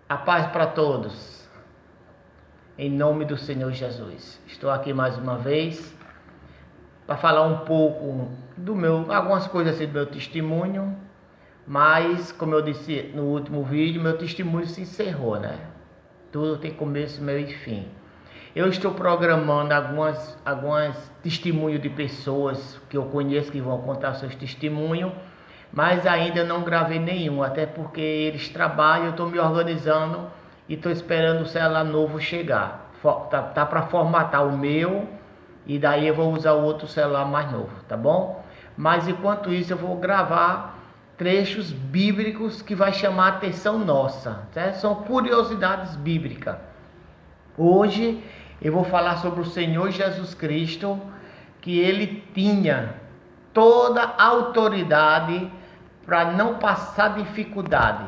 A paz para todos, em nome do Senhor Jesus. Estou aqui mais uma vez para falar um pouco algumas coisas assim do meu testemunho, mas como eu disse no último vídeo, meu testemunho se encerrou, né? Tudo tem começo, meio e fim. Eu estou programando algumas testemunhos de pessoas que eu conheço que vão contar seus testemunhos, mas ainda não gravei nenhum, até porque eles trabalham, eu estou me organizando e estou esperando o celular novo chegar. Tá para formatar o meu e daí eu vou usar o outro celular mais novo, tá bom? Mas enquanto isso eu vou gravar trechos bíblicos que vai chamar a atenção nossa, certo? São curiosidades bíblicas. Hoje eu vou falar sobre o Senhor Jesus Cristo, que ele tinha toda a autoridade para não passar dificuldade,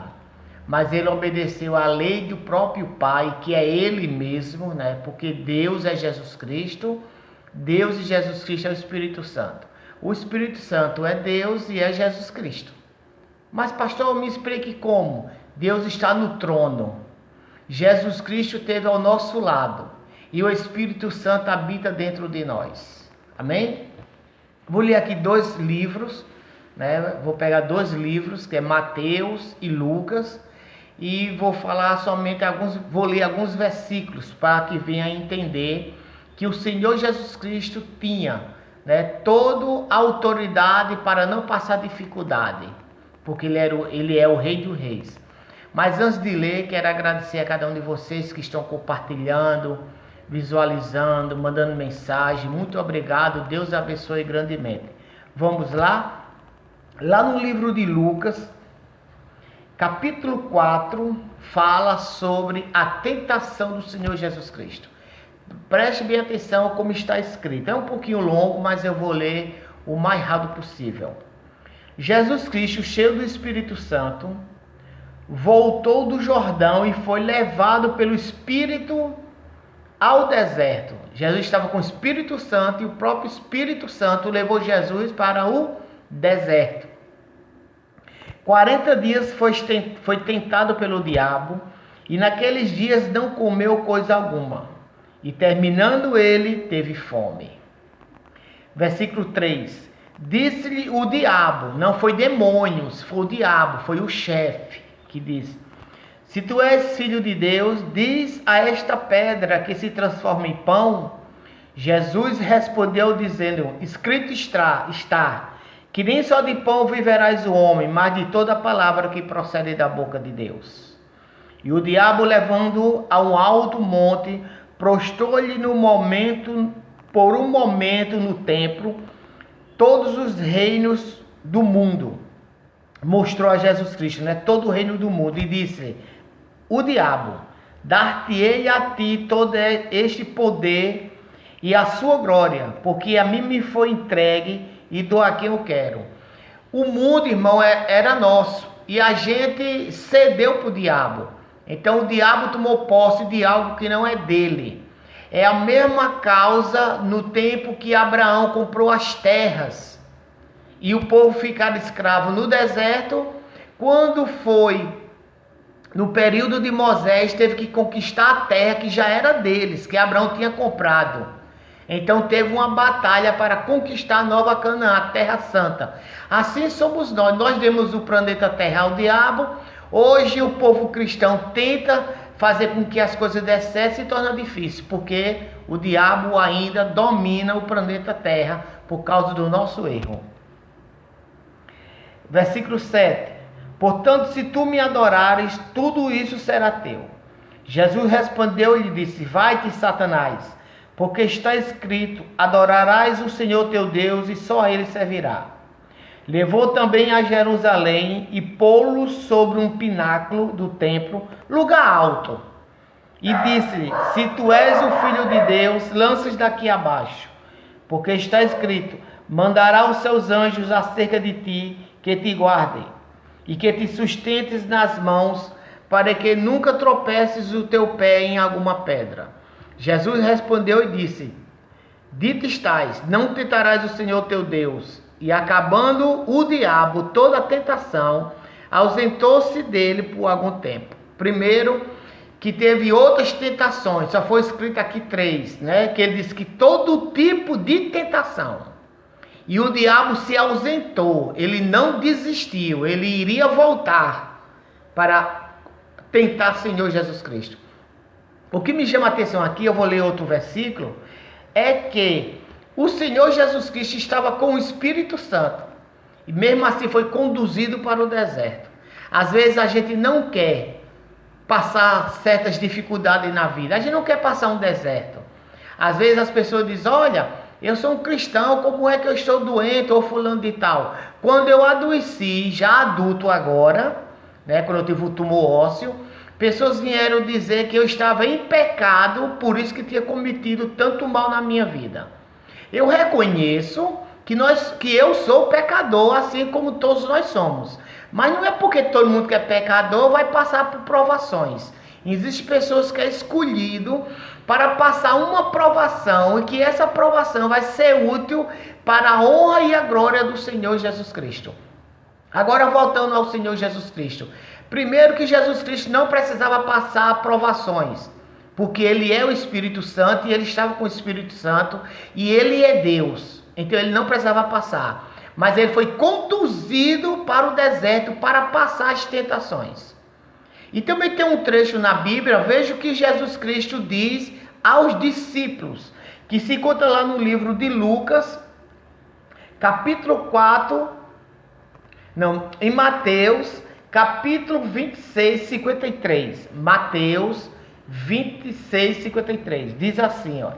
mas ele obedeceu à lei do próprio Pai, que é ele mesmo, né? Porque Deus é Jesus Cristo, Deus e Jesus Cristo é o Espírito Santo. O Espírito Santo é Deus e é Jesus Cristo. Mas pastor, me explique como. Deus está no trono, Jesus Cristo esteve ao nosso lado e o Espírito Santo habita dentro de nós. Amém? Vou ler aqui dois livros, né? Vou pegar dois livros, que é Mateus e Lucas, e vou falar somente vou ler alguns versículos para que venha a entender que o Senhor Jesus Cristo tinha, né, toda a autoridade para não passar dificuldade, porque ele é o Rei dos Reis. Mas antes de ler, quero agradecer a cada um de vocês que estão compartilhando, visualizando, mandando mensagem. Muito obrigado, Deus abençoe grandemente. Vamos lá? Lá no livro de Lucas, capítulo 4, fala sobre a tentação do Senhor Jesus Cristo. Preste bem atenção como está escrito. É um pouquinho longo, mas eu vou ler o mais rápido possível. Jesus Cristo, cheio do Espírito Santo, voltou do Jordão e foi levado pelo Espírito ao deserto. Jesus estava com o Espírito Santo e o próprio Espírito Santo levou Jesus para o deserto. 40 dias foi tentado pelo diabo e naqueles dias não comeu coisa alguma. E terminando ele, teve fome. Versículo 3. Disse-lhe o diabo, não foi demônios, foi o diabo, foi o chefe, que disse: se tu és filho de Deus, diz a esta pedra que se transforma em pão. Jesus respondeu dizendo: escrito está, que nem só de pão viverás o homem, mas de toda palavra que procede da boca de Deus. E o diabo, levando-o a um alto monte, prostrou-lhe por um momento no templo todos os reinos do mundo. Mostrou a Jesus Cristo, né? Todo o reino do mundo, e disse: o diabo, dar-te-ei a ti todo este poder e a sua glória, porque a mim me foi entregue e dou a quem eu quero. O mundo, irmão, era nosso e a gente cedeu para o diabo. Então o diabo tomou posse de algo que não é dele. É a mesma causa no tempo que Abraão comprou as terras e o povo ficar escravo no deserto. Quando foi no período de Moisés, teve que conquistar a terra que já era deles, que Abraão tinha comprado. Então teve uma batalha para conquistar a Nova Canaã, a Terra Santa. Assim somos nós. Nós demos o planeta Terra ao diabo. Hoje o povo cristão tenta fazer com que as coisas dê certo, se torna difícil, porque o diabo ainda domina o planeta Terra por causa do nosso erro. Versículo 7. Portanto, se tu me adorares, tudo isso será teu. Jesus respondeu e lhe disse: vai-te, Satanás, porque está escrito: adorarás o Senhor teu Deus e só a ele servirá. Levou também a Jerusalém e pô-lo sobre um pináculo do templo, lugar alto. E disse-lhe: se tu és o Filho de Deus, lança-te daqui abaixo, porque está escrito: mandará os seus anjos acerca de ti, que te guardem, e que te sustentes nas mãos, para que nunca tropeces o teu pé em alguma pedra. Jesus respondeu e disse: dito estás, não tentarás o Senhor teu Deus. E acabando o diabo toda a tentação, ausentou-se dele por algum tempo. Primeiro, que teve outras tentações, só foi escrito aqui 3, né? Que ele diz que todo tipo de tentação. E o diabo se ausentou, ele não desistiu, ele iria voltar para tentar o Senhor Jesus Cristo. O que me chama a atenção aqui, eu vou ler outro versículo, é que o Senhor Jesus Cristo estava com o Espírito Santo e mesmo assim foi conduzido para o deserto. Às vezes a gente não quer passar certas dificuldades na vida, a gente não quer passar um deserto. Às vezes as pessoas dizem, olha, eu sou um cristão, como é que eu estou doente ou fulano de tal? Quando eu adoeci, já adulto agora, né, quando eu tive o tumor ósseo, pessoas vieram dizer que eu estava em pecado, por isso que tinha cometido tanto mal na minha vida. Eu reconheço que eu sou pecador, assim como todos nós somos. Mas não é porque todo mundo que é pecador vai passar por provações. Existem pessoas que é escolhido para passar uma provação e que essa provação vai ser útil para a honra e a glória do Senhor Jesus Cristo. Agora voltando ao Senhor Jesus Cristo. Primeiro que Jesus Cristo não precisava passar provações, porque ele é o Espírito Santo e ele estava com o Espírito Santo e ele é Deus. Então ele não precisava passar, mas ele foi conduzido para o deserto para passar as tentações. E também tem um trecho na Bíblia, veja o que Jesus Cristo diz aos discípulos, que se encontra lá no livro de Lucas, capítulo 4, em Mateus, capítulo 26, 53. Mateus 26, 53. Diz assim, ó.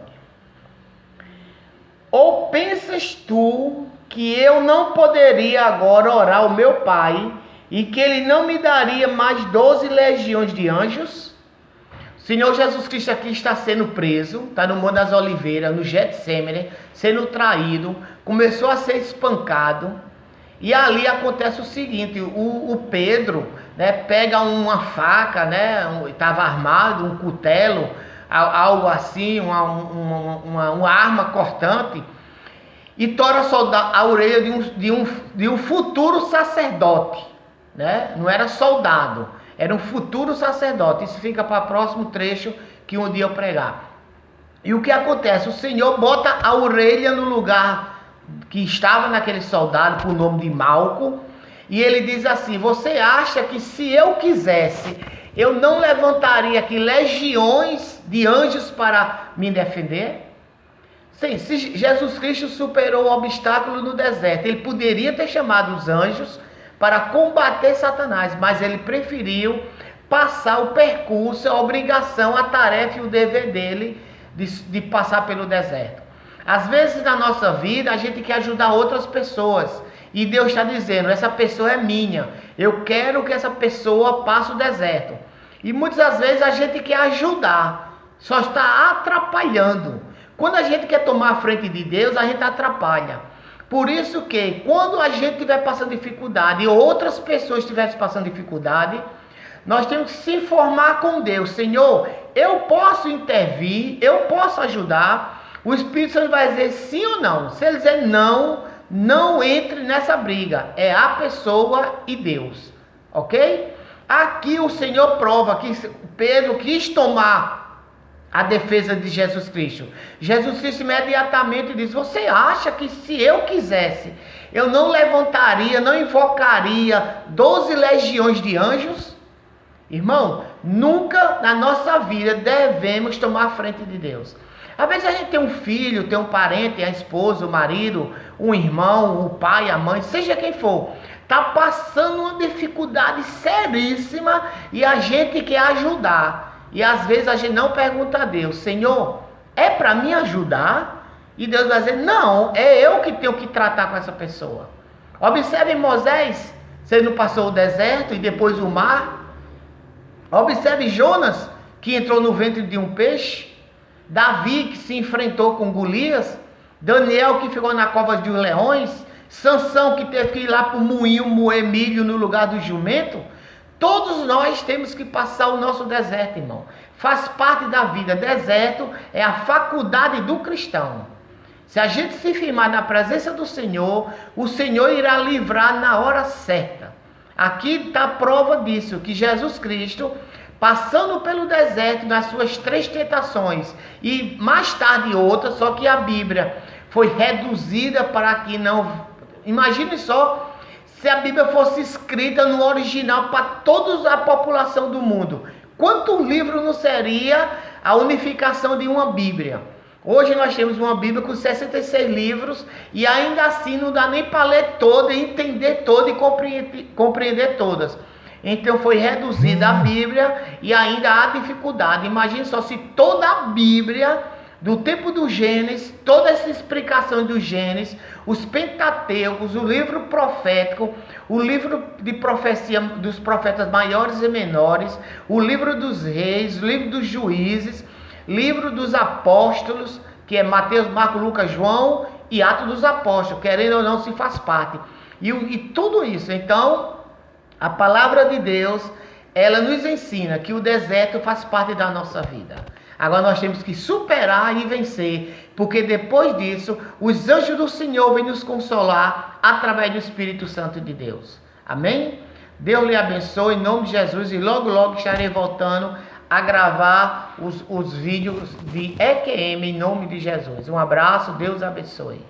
Ou pensas tu que eu não poderia agora orar ao meu Pai e que ele não me daria mais 12 legiões de anjos? O Senhor Jesus Cristo aqui está sendo preso, está no Monte das Oliveiras, no Getsemane, sendo traído, começou a ser espancado. E ali acontece o seguinte, o Pedro, né, pega uma faca, né, estava armado, um cutelo, algo assim, uma arma cortante, e tora a orelha de um futuro sacerdote, né? Não era soldado, era um futuro sacerdote. Isso fica para o próximo trecho que um dia eu pregar. E o que acontece? O Senhor bota a orelha no lugar que estava naquele soldado, por nome de Malco, e ele diz assim, você acha que se eu quisesse, eu não levantaria aqui legiões de anjos para me defender? Sim, se Jesus Cristo superou o obstáculo no deserto, ele poderia ter chamado os anjos para combater Satanás, mas ele preferiu passar o percurso, a obrigação, a tarefa e o dever dele de passar pelo deserto. Às vezes na nossa vida a gente quer ajudar outras pessoas e Deus está dizendo, essa pessoa é minha, eu quero que essa pessoa passe o deserto. E muitas das vezes a gente quer ajudar, só está atrapalhando. Quando a gente quer tomar a frente de Deus, a gente atrapalha. Por isso que quando a gente estiver passando dificuldade e outras pessoas estiverem passando dificuldade, nós temos que se informar com Deus. Senhor, eu posso intervir, eu posso ajudar. O Espírito Santo vai dizer sim ou não. Se ele dizer não, não entre nessa briga. É a pessoa e Deus. Ok? Aqui o Senhor prova que Pedro quis tomar a defesa de Jesus Cristo. Jesus Cristo imediatamente diz, você acha que se eu quisesse, eu não levantaria, não invocaria 12 legiões de anjos? Irmão, nunca na nossa vida devemos tomar a frente de Deus. Às vezes a gente tem um filho, tem um parente, a esposa, o marido, um irmão, o pai, a mãe, seja quem for, está passando uma dificuldade seríssima e a gente quer ajudar. E às vezes a gente não pergunta a Deus, Senhor, é para me ajudar? E Deus vai dizer, não, é eu que tenho que tratar com essa pessoa. Observe Moisés, se ele não passou o deserto e depois o mar. Observe Jonas, que entrou no ventre de um peixe. Davi, que se enfrentou com Golias. Daniel, que ficou na cova dos leões. Sansão, que teve que ir lá para o moinho moer milho no lugar do jumento. Todos nós temos que passar o nosso deserto, irmão. Faz parte da vida. Deserto é a faculdade do cristão. Se a gente se firmar na presença do Senhor, o Senhor irá livrar na hora certa. Aqui está a prova disso, que Jesus Cristo passando pelo deserto nas suas 3 tentações e mais tarde outra, só que a Bíblia foi reduzida para que não... Imagine só se a Bíblia fosse escrita no original para toda a população do mundo. Quanto livro não seria a unificação de uma Bíblia? Hoje nós temos uma Bíblia com 66 livros e ainda assim não dá nem para ler toda, entender toda e compreender todas. Então foi reduzida a Bíblia e ainda há dificuldade. Imagine só se toda a Bíblia, do tempo do Gênesis, toda essa explicação do Gênesis, os Pentateucos, o livro profético, o livro de profecia dos profetas maiores e menores, o livro dos reis, o livro dos juízes, livro dos apóstolos, que é Mateus, Marcos, Lucas, João e Atos dos Apóstolos, querendo ou não, se faz parte. E tudo isso, então, a palavra de Deus, ela nos ensina que o deserto faz parte da nossa vida. Agora nós temos que superar e vencer, porque depois disso, os anjos do Senhor vêm nos consolar através do Espírito Santo de Deus. Amém? Deus lhe abençoe em nome de Jesus e logo estarei voltando a gravar os vídeos de EQM em nome de Jesus. Um abraço, Deus abençoe.